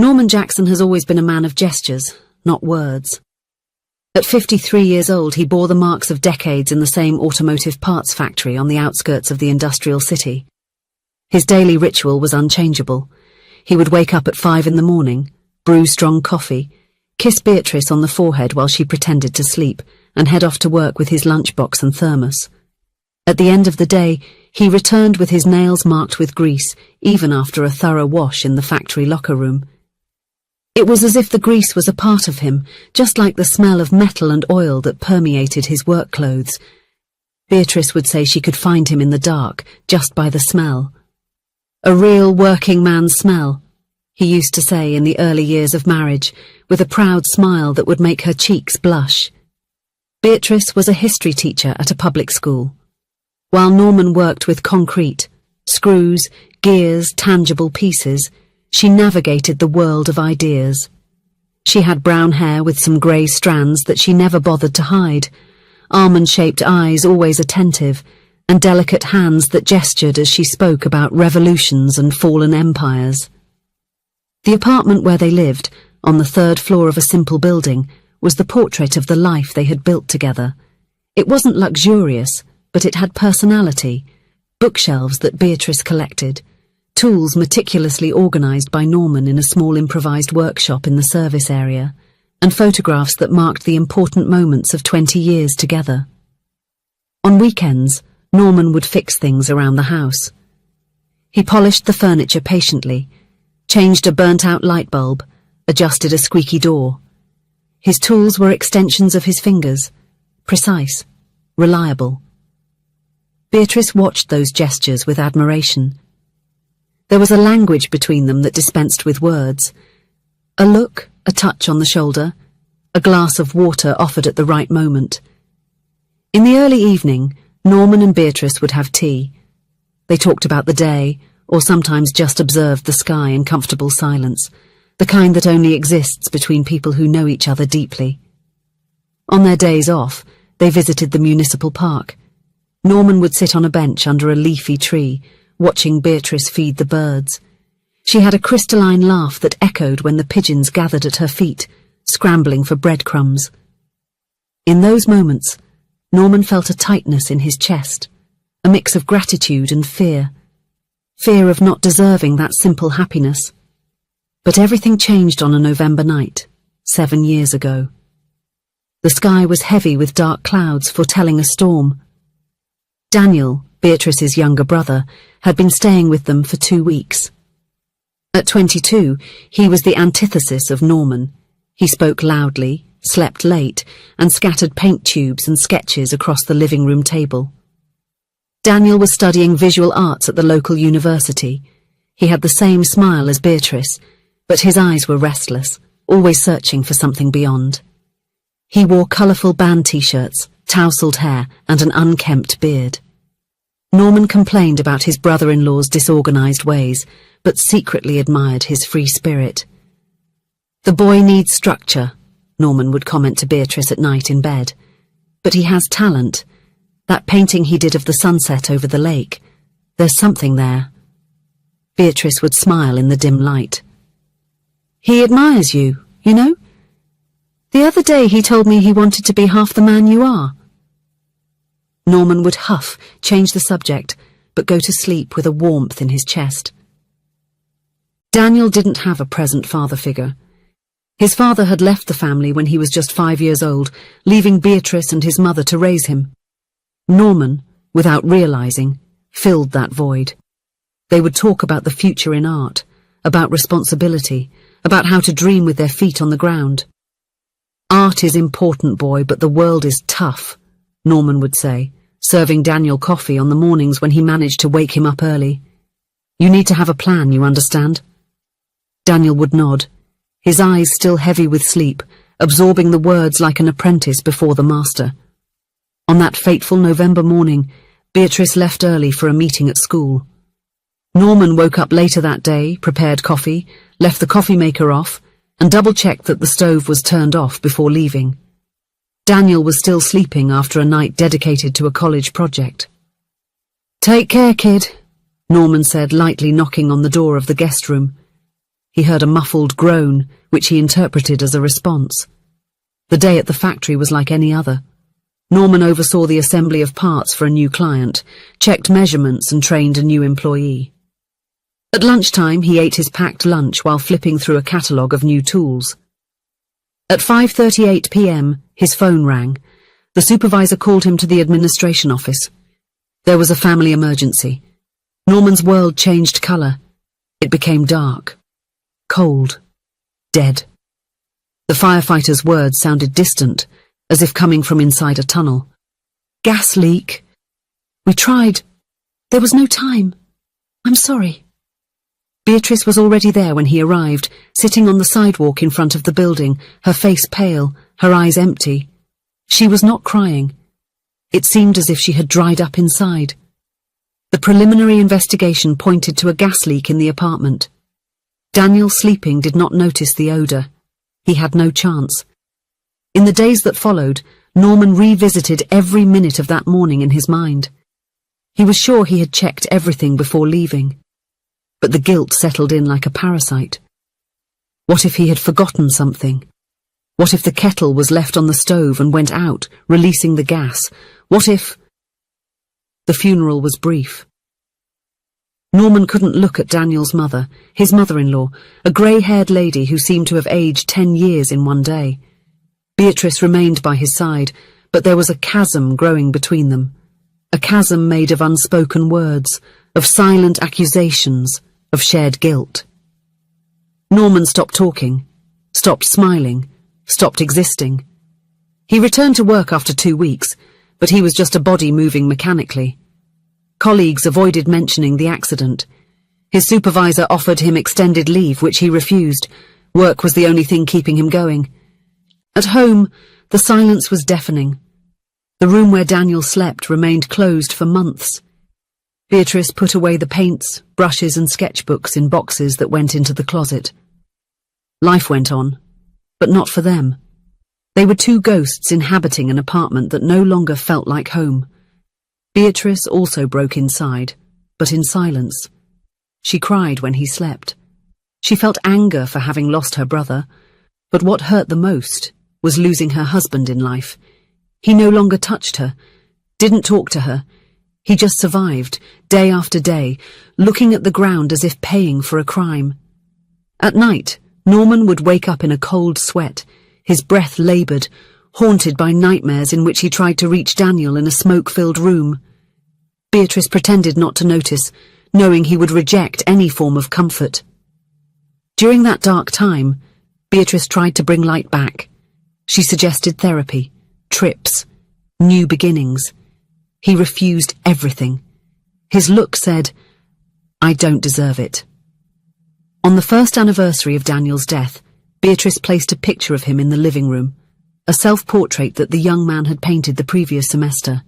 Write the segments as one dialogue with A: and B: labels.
A: Norman Jackson has always been a man of gestures, not words. At 53 years old, he bore the marks of decades in the same automotive parts factory on the outskirts of the industrial city. His daily ritual was unchangeable. He would wake up at 5 in the morning, brew strong coffee, kiss Beatrice on the forehead while she pretended to sleep, and head off to work with his lunchbox and thermos. At the end of the day, he returned with his nails marked with grease, even after a thorough wash in the factory locker room. It was as if the grease was a part of him, just like the smell of metal and oil that permeated his work clothes. Beatrice would say she could find him in the dark, just by the smell. A real working man's smell, he used to say in the early years of marriage, with a proud smile that would make her cheeks blush. Beatrice was a history teacher at a public school. While Norman worked with concrete, screws, gears, tangible pieces, she navigated the world of ideas. She had brown hair with some grey strands that she never bothered to hide, almond-shaped eyes always attentive, and delicate hands that gestured as she spoke about revolutions and fallen empires. The apartment where they lived, on the 3rd floor of a simple building, was the portrait of the life they had built together. It wasn't luxurious, but it had personality, bookshelves that Beatrice collected, tools meticulously organised by Norman in a small improvised workshop in the service area, and photographs that marked the important moments of 20 years together. On weekends, Norman would fix things around the house. He polished the furniture patiently, changed a burnt-out light bulb, adjusted a squeaky door. His tools were extensions of his fingers, precise, reliable. Beatrice watched those gestures with admiration. There was a language between them that dispensed with words. A look, a touch on the shoulder, a glass of water offered at the right moment. In the early evening, Norman and Beatrice would have tea. They talked about the day, or sometimes just observed the sky in comfortable silence, the kind that only exists between people who know each other deeply. On their days off, they visited the municipal park. Norman would sit on a bench under a leafy tree, watching Beatrice feed the birds. She had a crystalline laugh that echoed when the pigeons gathered at her feet, scrambling for breadcrumbs. In those moments, Norman felt a tightness in his chest, a mix of gratitude and fear. Fear of not deserving that simple happiness. But everything changed on a November night, 7 years ago. The sky was heavy with dark clouds foretelling a storm. Daniel, Beatrice's younger brother, had been staying with them for 2 weeks. At 22, he was the antithesis of Norman. He spoke loudly, slept late, and scattered paint tubes and sketches across the living room table. Daniel was studying visual arts at the local university. He had the same smile as Beatrice, but his eyes were restless, always searching for something beyond. He wore colourful band t-shirts, tousled hair, and an unkempt beard. Norman complained about his brother-in-law's disorganised ways, but secretly admired his free spirit. "The boy needs structure," Norman would comment to Beatrice at night in bed. "But he has talent. That painting he did of the sunset over the lake, there's something there." Beatrice would smile in the dim light. "He admires you, you know? The other day he told me he wanted to be half the man you are." Norman would huff, change the subject, but go to sleep with a warmth in his chest. Daniel didn't have a present father figure. His father had left the family when he was just 5 years old, leaving Beatrice and his mother to raise him. Norman, without realizing, filled that void. They would talk about the future in art, about responsibility, about how to dream with their feet on the ground. "Art is important, boy, but the world is tough," Norman would say, serving Daniel coffee on the mornings when he managed to wake him up early. "You need to have a plan, you understand?" Daniel would nod, his eyes still heavy with sleep, absorbing the words like an apprentice before the master. On that fateful November morning, Beatrice left early for a meeting at school. Norman woke up later that day, prepared coffee, left the coffee maker off, and double-checked that the stove was turned off before leaving. Daniel was still sleeping after a night dedicated to a college project. "Take care, kid," Norman said, lightly knocking on the door of the guest room. he heard a muffled groan, which he interpreted as a response. The day at the factory was like any other. Norman oversaw the assembly of parts for a new client, checked measurements and trained a new employee. At lunchtime, he ate his packed lunch while flipping through a catalogue of new tools. At 5:38 p.m, his phone rang. The supervisor called him to the administration office. There was a family emergency. Norman's world changed colour. It became dark, cold, dead. The firefighter's words sounded distant, as if coming from inside a tunnel. Gas leak. We tried. There was no time. I'm sorry. Beatrice was already there when he arrived, sitting on the sidewalk in front of the building, her face pale, her eyes empty. She was not crying. It seemed as if she had dried up inside. The preliminary investigation pointed to a gas leak in the apartment. Daniel, sleeping, did not notice the odour. He had no chance. In the days that followed, Norman revisited every minute of that morning in his mind. He was sure he had checked everything before leaving. But the guilt settled in like a parasite. What if he had forgotten something? What if the kettle was left on the stove and went out, releasing the gas? What if... The funeral was brief. Norman couldn't look at Daniel's mother, his mother-in-law, a grey-haired lady who seemed to have aged 10 years in one day. Beatrice remained by his side, but there was a chasm growing between them. A chasm made of unspoken words, of silent accusations, of shared guilt. Norman stopped talking, stopped smiling, stopped existing. He returned to work after 2 weeks, but he was just a body moving mechanically. Colleagues avoided mentioning the accident. His supervisor offered him extended leave, which he refused. Work was the only thing keeping him going. At home, the silence was deafening. The room where Daniel slept remained closed for months. Beatrice put away the paints, brushes and sketchbooks in boxes that went into the closet. Life went on, but not for them. They were two ghosts inhabiting an apartment that no longer felt like home. Beatrice also broke inside, but in silence. She cried when he slept. She felt anger for having lost her brother, but what hurt the most was losing her husband in life. He no longer touched her, didn't talk to her. He just survived, day after day, looking at the ground as if paying for a crime. At night, Norman would wake up in a cold sweat, his breath laboured, haunted by nightmares in which he tried to reach Daniel in a smoke-filled room. Beatrice pretended not to notice, knowing he would reject any form of comfort. During that dark time, Beatrice tried to bring light back. She suggested therapy, trips, new beginnings. He refused everything. His look said, "I don't deserve it." On the first anniversary of Daniel's death, Beatrice placed a picture of him in the living room, a self-portrait that the young man had painted the previous semester.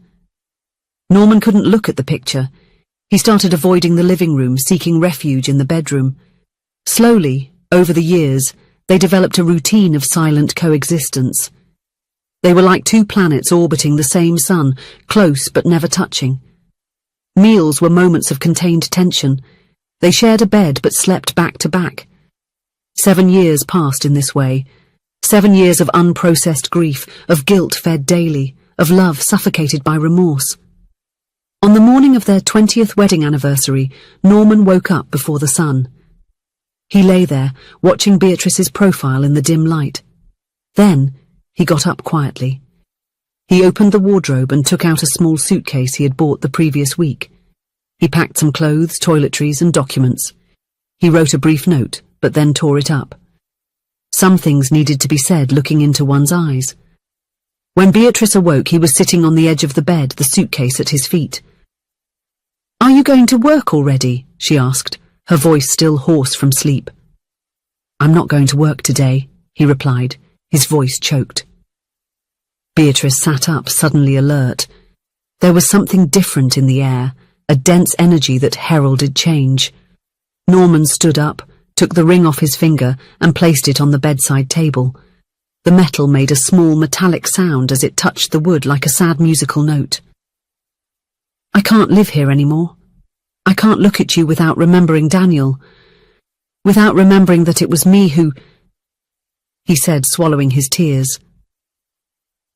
A: Norman couldn't look at the picture. He started avoiding the living room, seeking refuge in the bedroom. Slowly, over the years, they developed a routine of silent coexistence. They were like two planets orbiting the same sun, close but never touching. Meals were moments of contained tension. They shared a bed but slept back to back. 7 years passed in this way. 7 years of unprocessed grief, of guilt fed daily, of love suffocated by remorse. On the morning of their 20th wedding anniversary, Norman woke up before the sun. He lay there, watching Beatrice's profile in the dim light. Then, he got up quietly. He opened the wardrobe and took out a small suitcase he had bought the previous week. He packed some clothes, toiletries and documents. He wrote a brief note, but then tore it up. Some things needed to be said looking into one's eyes. When Beatrice awoke, he was sitting on the edge of the bed, the suitcase at his feet. "Are you going to work already?" she asked, her voice still hoarse from sleep. "I'm not going to work today," he replied, his voice choked. Beatrice sat up, suddenly alert. There was something different in the air, a dense energy that heralded change. Norman stood up, took the ring off his finger and placed it on the bedside table. The metal made a small metallic sound as it touched the wood like a sad musical note. "I can't live here anymore. I can't look at you without remembering Daniel. without remembering that it was me who... He said, swallowing his tears.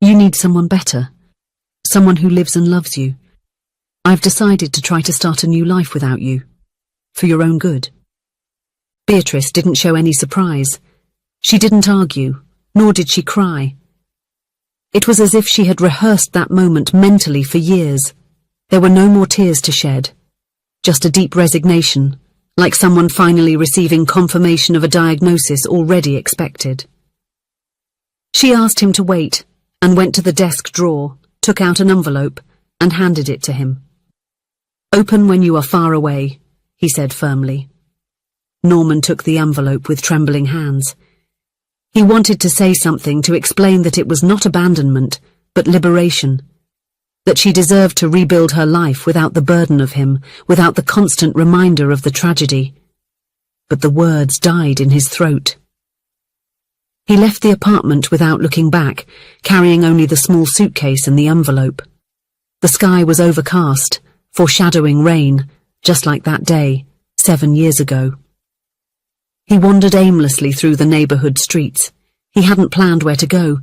A: You need someone better. Someone who lives and loves you. I've decided to try to start a new life without you. For your own good. Beatrice didn't show any surprise. She didn't argue, nor did she cry. It was as if she had rehearsed that moment mentally for years. There were no more tears to shed. Just a deep resignation, like someone finally receiving confirmation of a diagnosis already expected. She asked him to wait, and went to the desk drawer, took out an envelope, and handed it to him. Open when you are far away, he said firmly. Norman took the envelope with trembling hands. He wanted to say something to explain that it was not abandonment, but liberation. That she deserved to rebuild her life without the burden of him, without the constant reminder of the tragedy. But the words died in his throat. He left the apartment without looking back, carrying only the small suitcase and the envelope. The sky was overcast, foreshadowing rain, just like that day, 7 years ago. He wandered aimlessly through the neighborhood streets. He hadn't planned where to go.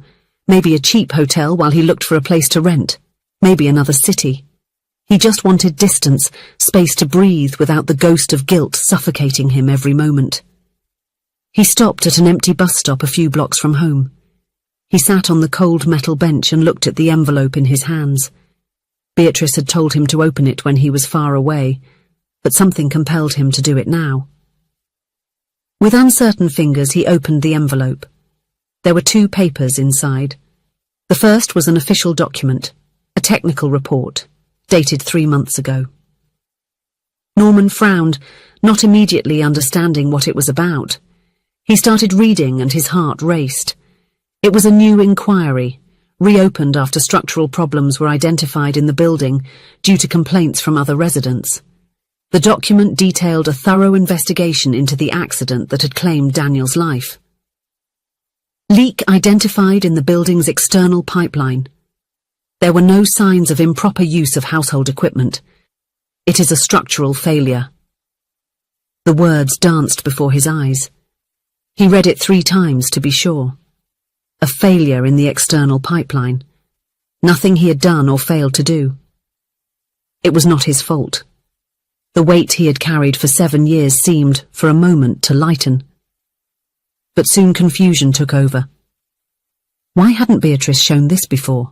A: Maybe a cheap hotel while he looked for a place to rent. Maybe another city. He just wanted distance, space to breathe without the ghost of guilt suffocating him every moment. He stopped at an empty bus stop a few blocks from home. He sat on the cold metal bench and looked at the envelope in his hands. Beatrice had told him to open it when he was far away, but something compelled him to do it now. With uncertain fingers, he opened the envelope. There were 2 papers inside. The first was an official document, a technical report, dated 3 months ago. Norman frowned, not immediately understanding what it was about. He started reading and his heart raced. It was a new inquiry, reopened after structural problems were identified in the building due to complaints from other residents. The document detailed a thorough investigation into the accident that had claimed Daniel's life. Leak identified in the building's external pipeline. There were no signs of improper use of household equipment. It is a structural failure. The words danced before his eyes. He read it 3 times to be sure. A failure in the external pipeline. Nothing he had done or failed to do. It was not his fault. The weight he had carried for 7 years seemed, for a moment, to lighten. But soon confusion took over. Why hadn't Beatrice shown this before?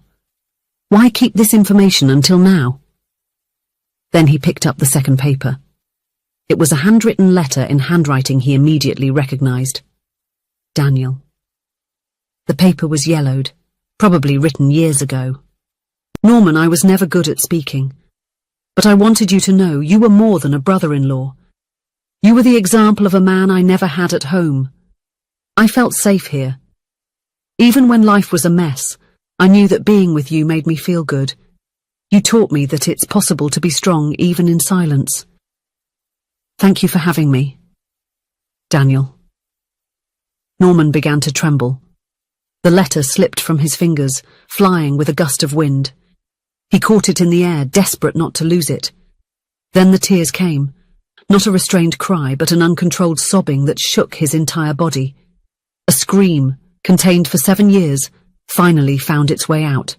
A: Why keep this information until now? Then he picked up the second paper. It was a handwritten letter in handwriting he immediately recognized. Daniel. The paper was yellowed, probably written years ago. Norman, I was never good at speaking. But I wanted you to know you were more than a brother-in-law. You were the example of a man I never had at home. I felt safe here. Even when life was a mess, I knew that being with you made me feel good. You taught me that it's possible to be strong even in silence. Thank you for having me. Daniel. Norman began to tremble. The letter slipped from his fingers, flying with a gust of wind. He caught it in the air, desperate not to lose it. Then the tears came, not a restrained cry, but an uncontrolled sobbing that shook his entire body. A scream, contained for 7 years, finally found its way out.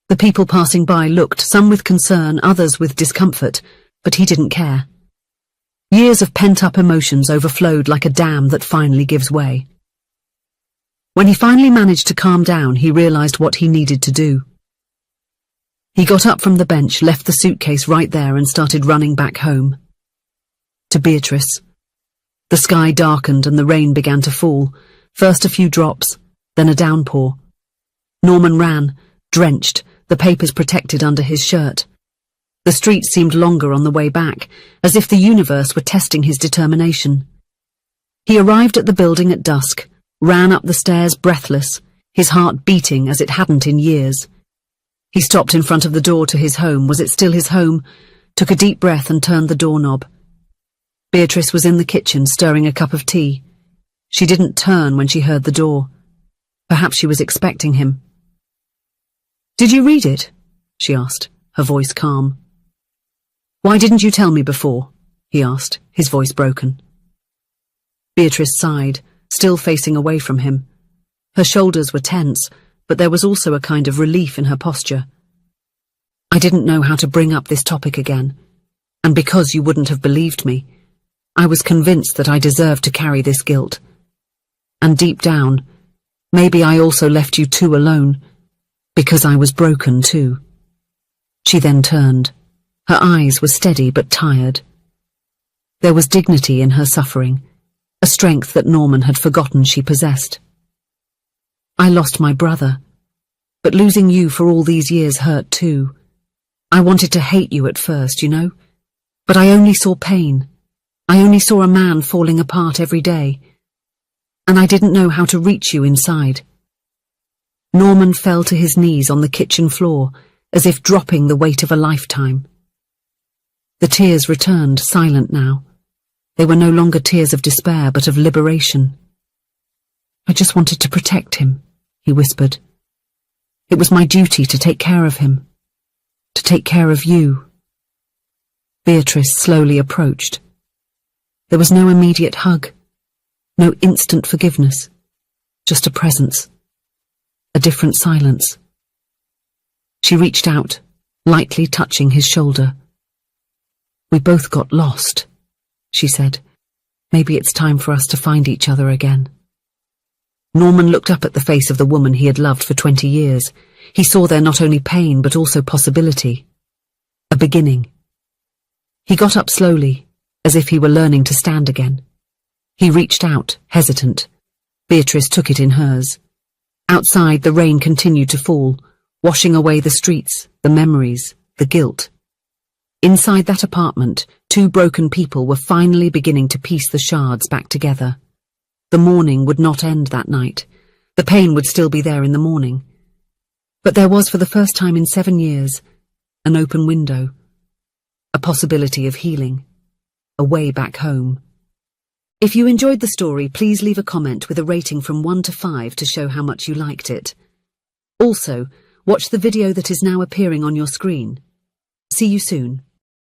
A: The people passing by looked, some with concern, others with discomfort, but he didn't care. Years of pent-up emotions overflowed like a dam that finally gives way. When he finally managed to calm down, he realized what he needed to do. He got up from the bench, left the suitcase right there and started running back home. To Beatrice. The sky darkened and the rain began to fall, first a few drops, then a downpour. Norman ran, drenched, the papers protected under his shirt. The street seemed longer on the way back, as if the universe were testing his determination. He arrived at the building at dusk, ran up the stairs breathless, his heart beating as it hadn't in years. He stopped in front of the door to his home. Was it still his home? Took a deep breath and turned the doorknob. Beatrice was in the kitchen, stirring a cup of tea. She didn't turn when she heard the door. Perhaps she was expecting him. "Did you read it?" she asked, her voice calm. "Why didn't you tell me before?" he asked, his voice broken. Beatrice sighed, still facing away from him. Her shoulders were tense, but there was also a kind of relief in her posture. I didn't know how to bring up this topic again, and because you wouldn't have believed me, I was convinced that I deserved to carry this guilt. And deep down, maybe I also left you too alone, because I was broken too. She then turned. Her eyes were steady but tired. There was dignity in her suffering, a strength that Norman had forgotten she possessed. I lost my brother, but losing you for all these years hurt too. I wanted to hate you at first, you know, but I only saw pain. I only saw a man falling apart every day, and I didn't know how to reach you inside. Norman fell to his knees on the kitchen floor, as if dropping the weight of a lifetime. The tears returned, silent now. They were no longer tears of despair, but of liberation. I just wanted to protect him, he whispered. It was my duty to take care of him, to take care of you. Beatrice slowly approached. There was no immediate hug, no instant forgiveness, just a presence, a different silence. She reached out, lightly touching his shoulder. We both got lost, she said. Maybe it's time for us to find each other again. Norman looked up at the face of the woman he had loved for 20 years. He saw there not only pain but also possibility. A beginning. He got up slowly, as if he were learning to stand again. He reached out, hesitant. Beatrice took it in hers. Outside, the rain continued to fall, washing away the streets, the memories, the guilt. Inside that apartment, two broken people were finally beginning to piece the shards back together. The mourning would not end that night. The pain would still be there in the morning. But there was, for the first time in 7 years, an open window, a possibility of healing, a way back home. If you enjoyed the story, please leave a comment with a rating from 1 to 5 to show how much you liked it. Also, watch the video that is now appearing on your screen. See you soon.